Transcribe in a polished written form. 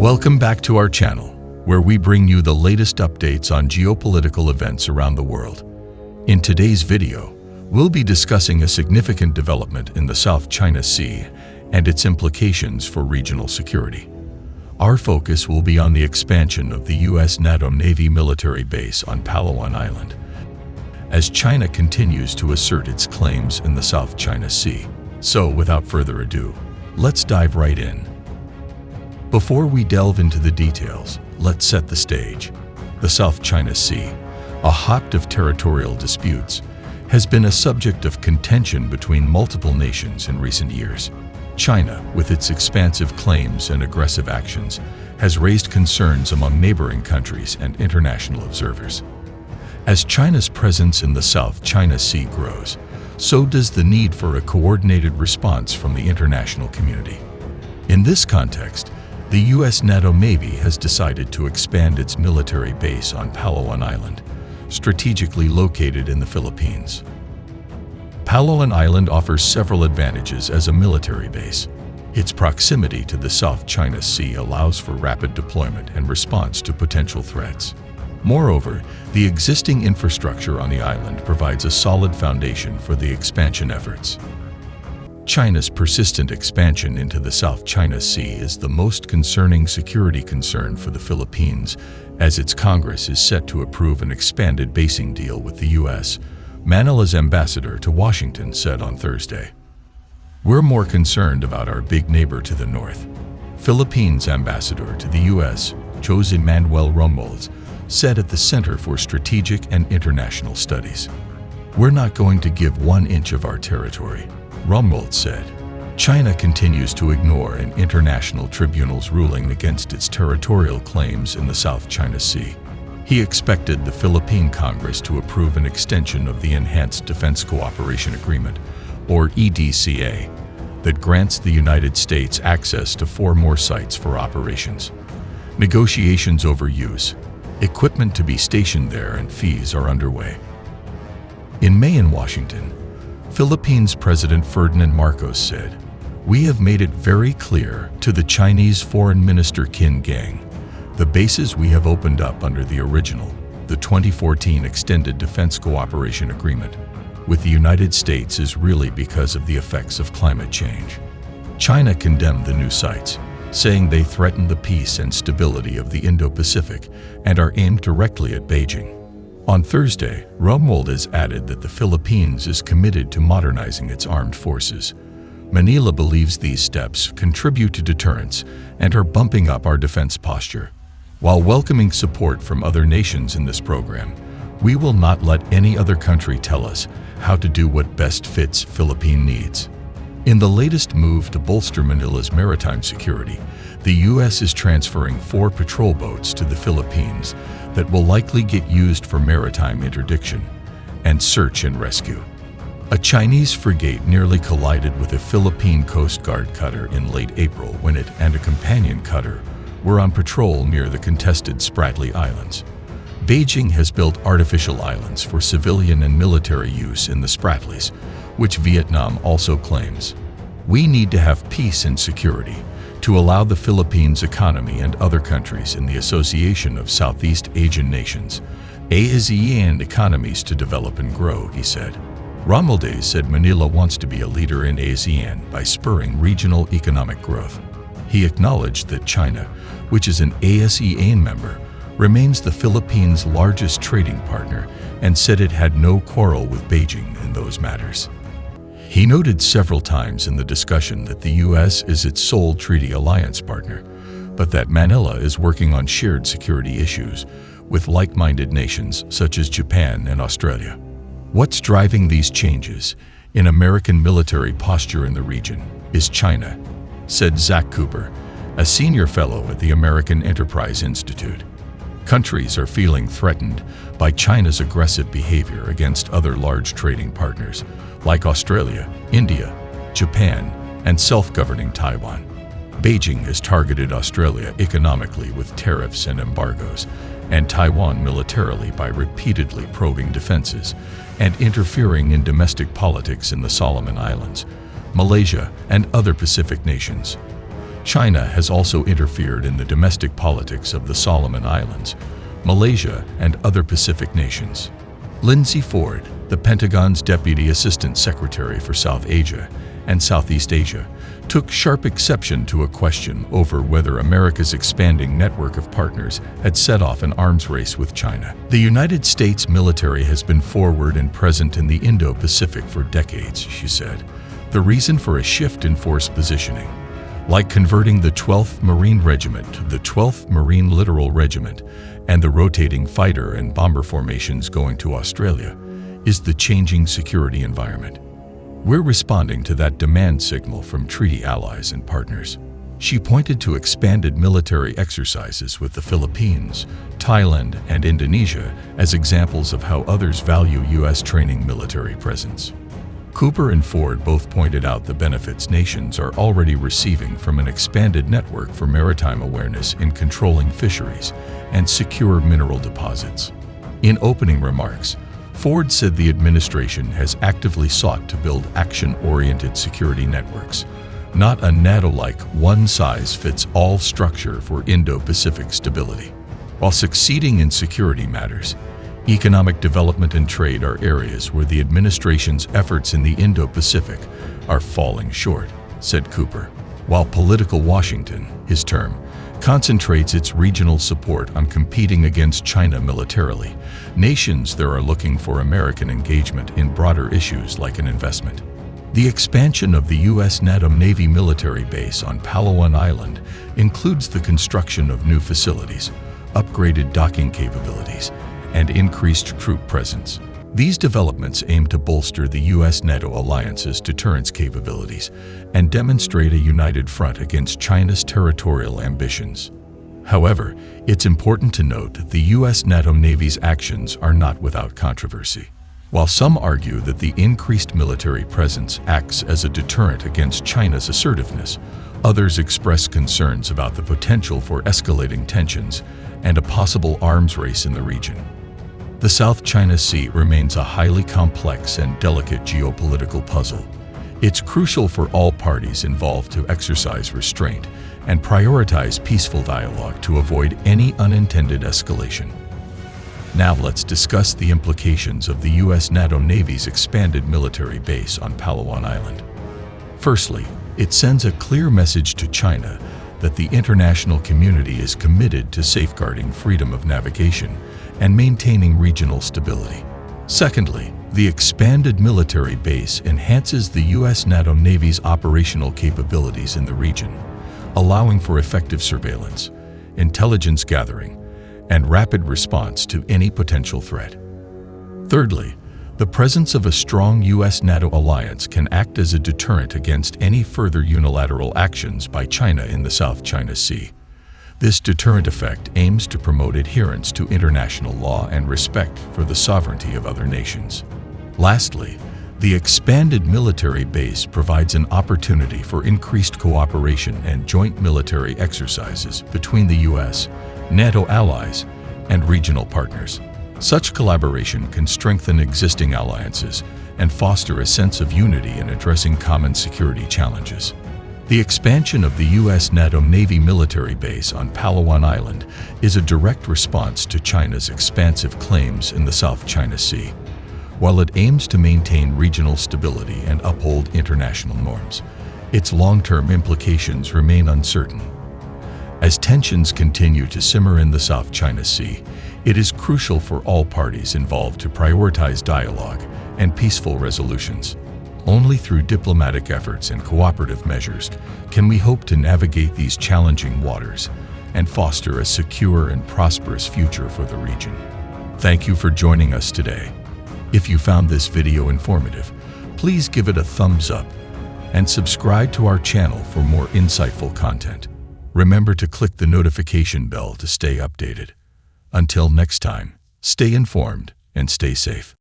Welcome back to our channel, where we bring you the latest updates on geopolitical events around the world. In today's video, we'll be discussing a significant development in the South China Sea and its implications for regional security. Our focus will be on the expansion of the US-NATO Navy military base on Palawan Island, as China continues to assert its claims in the South China Sea. So, without further ado, let's dive right in. Before we delve into the details, let's set the stage. The South China Sea, a hotbed of territorial disputes, has been a subject of contention between multiple nations in recent years. China, with its expansive claims and aggressive actions, has raised concerns among neighboring countries and international observers. As China's presence in the South China Sea grows, so does the need for a coordinated response from the international community. In this context, the US-NATO Navy has decided to expand its military base on Palawan Island, strategically located in the Philippines. Palawan Island offers several advantages as a military base. Its proximity to the South China Sea allows for rapid deployment and response to potential threats. Moreover, the existing infrastructure on the island provides a solid foundation for the expansion efforts. China's persistent expansion into the South China Sea is the most concerning security concern for the Philippines, as its Congress is set to approve an expanded basing deal with the U.S., Manila's ambassador to Washington said on Thursday. "We're more concerned about our big neighbor to the north," Philippines ambassador to the U.S., Jose Manuel Romualdez, said at the Center for Strategic and International Studies. "We're not going to give 1 inch of our territory," Romualdez said. China continues to ignore an international tribunal's ruling against its territorial claims in the South China Sea. He expected the Philippine Congress to approve an extension of the Enhanced Defense Cooperation Agreement, or EDCA, that grants the United States access to 4 more sites for operations. Negotiations over use, equipment to be stationed there, and fees are underway. In May in Washington, Philippines President Ferdinand Marcos said, "We have made it very clear to the Chinese Foreign Minister Qin Gang, the bases we have opened up under the original, the 2014 Extended Defense Cooperation Agreement, with the United States is really because of the effects of climate change." China condemned the new sites, saying they threaten the peace and stability of the Indo-Pacific and are aimed directly at Beijing. On Thursday, Romualdez added that the Philippines is committed to modernizing its armed forces. "Manila believes these steps contribute to deterrence and are bumping up our defense posture. While welcoming support from other nations in this program, we will not let any other country tell us how to do what best fits Philippine needs." In the latest move to bolster Manila's maritime security, the U.S. is transferring 4 patrol boats to the Philippines that will likely get used for maritime interdiction and search and rescue. A Chinese frigate nearly collided with a Philippine Coast Guard cutter in late April when it and a companion cutter were on patrol near the contested Spratly Islands. Beijing has built artificial islands for civilian and military use in the Spratlys, which Vietnam also claims. "We need to have peace and security to allow the Philippines economy and other countries in the Association of Southeast Asian Nations, ASEAN economies to develop and grow," he said. Romualdez said Manila wants to be a leader in ASEAN by spurring regional economic growth. He acknowledged that China, which is an ASEAN member, remains the Philippines' largest trading partner and said it had no quarrel with Beijing in those matters. He noted several times in the discussion that the U.S. is its sole treaty alliance partner, but that Manila is working on shared security issues with like-minded nations such as Japan and Australia. "What's driving these changes in American military posture in the region is China," said Zach Cooper, a senior fellow at the American Enterprise Institute. "Countries are feeling threatened by China's aggressive behavior against other large trading partners, like Australia, India, Japan, and self-governing Taiwan. Beijing has targeted Australia economically with tariffs and embargoes, and Taiwan militarily by repeatedly probing defenses and interfering in domestic politics in the Solomon Islands, Malaysia, and other Pacific nations. China has also interfered in the domestic politics of the Solomon Islands, Malaysia, and other Pacific nations. Lindsay Ford, the Pentagon's Deputy Assistant Secretary for South Asia and Southeast Asia, took sharp exception to a question over whether America's expanding network of partners had set off an arms race with China. The United States military has been forward and present in the Indo-Pacific for decades, she said. The reason for a shift in force positioning, like converting the 12th Marine Regiment to the 12th Marine Littoral Regiment and the rotating fighter and bomber formations going to Australia, is the changing security environment. We're responding to that demand signal from treaty allies and partners. She pointed to expanded military exercises with the Philippines, Thailand, and Indonesia as examples of how others value U.S. training military presence. Cooper and Ford both pointed out the benefits nations are already receiving from an expanded network for maritime awareness in controlling fisheries and secure mineral deposits. In opening remarks, Ford said the administration has actively sought to build action-oriented security networks, not a NATO-like one-size-fits-all structure for Indo-Pacific stability. While succeeding in security matters, economic development and trade are areas where the administration's efforts in the Indo-Pacific are falling short, said Cooper. While political Washington, his term, concentrates its regional support on competing against China militarily, nations there are looking for American engagement in broader issues like an investment. The expansion of the US-NATO Navy military base on Palawan Island includes the construction of new facilities, upgraded docking capabilities, and increased troop presence. These developments aim to bolster the US-NATO alliance's deterrence capabilities and demonstrate a united front against China's territorial ambitions. However, it's important to note that the US-NATO Navy's actions are not without controversy. While some argue that the increased military presence acts as a deterrent against China's assertiveness, others express concerns about the potential for escalating tensions and a possible arms race in the region. The South China Sea remains a highly complex and delicate geopolitical puzzle. It's crucial for all parties involved to exercise restraint and prioritize peaceful dialogue to avoid any unintended escalation. Now let's discuss the implications of the US-NATO Navy's expanded military base on Palawan Island. Firstly, it sends a clear message to China that the international community is committed to safeguarding freedom of navigation and maintaining regional stability. Secondly, the expanded military base enhances the US-NATO Navy's operational capabilities in the region, allowing for effective surveillance, intelligence gathering, and rapid response to any potential threat. Thirdly, the presence of a strong US-NATO alliance can act as a deterrent against any further unilateral actions by China in the South China Sea. This deterrent effect aims to promote adherence to international law and respect for the sovereignty of other nations. Lastly, the expanded military base provides an opportunity for increased cooperation and joint military exercises between the US, NATO allies, and regional partners. Such collaboration can strengthen existing alliances and foster a sense of unity in addressing common security challenges. The expansion of the US-NATO Navy military base on Palawan Island is a direct response to China's expansive claims in the South China Sea. While it aims to maintain regional stability and uphold international norms, its long-term implications remain uncertain. As tensions continue to simmer in the South China Sea, it is crucial for all parties involved to prioritize dialogue and peaceful resolutions. Only through diplomatic efforts and cooperative measures can we hope to navigate these challenging waters and foster a secure and prosperous future for the region. Thank you for joining us today. If you found this video informative, please give it a thumbs up and subscribe to our channel for more insightful content. Remember to click the notification bell to stay updated. Until next time, stay informed and stay safe.